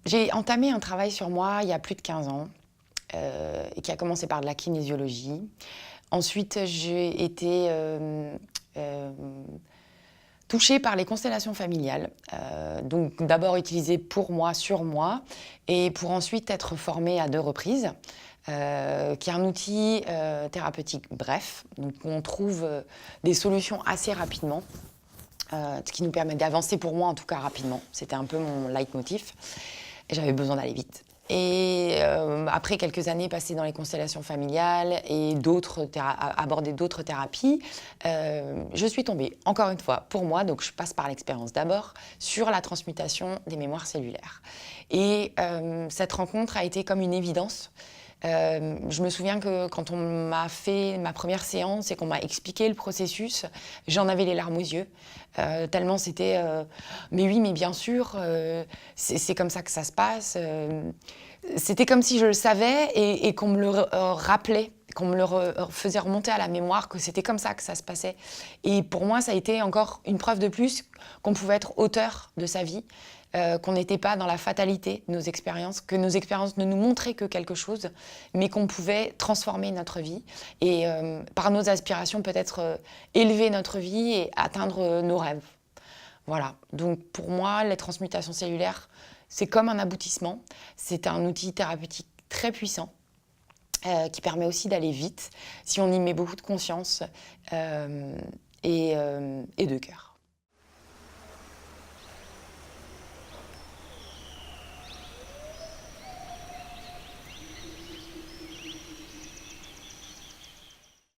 J'ai entamé un travail sur moi il y a plus de 15 ans et qui a commencé par de la kinésiologie. Ensuite, j'ai été touchée par les constellations familiales, donc d'abord utilisées pour moi, sur moi, et pour ensuite être formée à 2 reprises, qui est un outil thérapeutique bref, donc on trouve des solutions assez rapidement, ce qui nous permet d'avancer pour moi en tout cas rapidement. C'était un peu mon leitmotiv. J'avais besoin d'aller vite. Et après quelques années passées dans les constellations familiales et aborder d'autres thérapies, je suis tombée, encore une fois, pour moi, donc je passe par l'expérience d'abord, sur la transmutation des mémoires cellulaires. Et cette rencontre a été comme une évidence. Je me souviens que quand on m'a fait ma première séance et qu'on m'a expliqué le processus, j'en avais les larmes aux yeux, tellement c'était mais oui, mais bien sûr, c'est comme ça que ça se passe. C'était comme si je le savais et qu'on me le rappelait, qu'on me le faisait remonter à la mémoire, que c'était comme ça que ça se passait. Et pour moi, ça a été encore une preuve de plus qu'on pouvait être auteur de sa vie, qu'on n'était pas dans la fatalité de nos expériences, que nos expériences ne nous montraient que quelque chose, mais qu'on pouvait transformer notre vie et par nos aspirations peut-être élever notre vie et atteindre nos rêves. Voilà, donc pour moi, les transmutations cellulaires, c'est comme un aboutissement. C'est un outil thérapeutique très puissant qui permet aussi d'aller vite si on y met beaucoup de conscience et de cœur.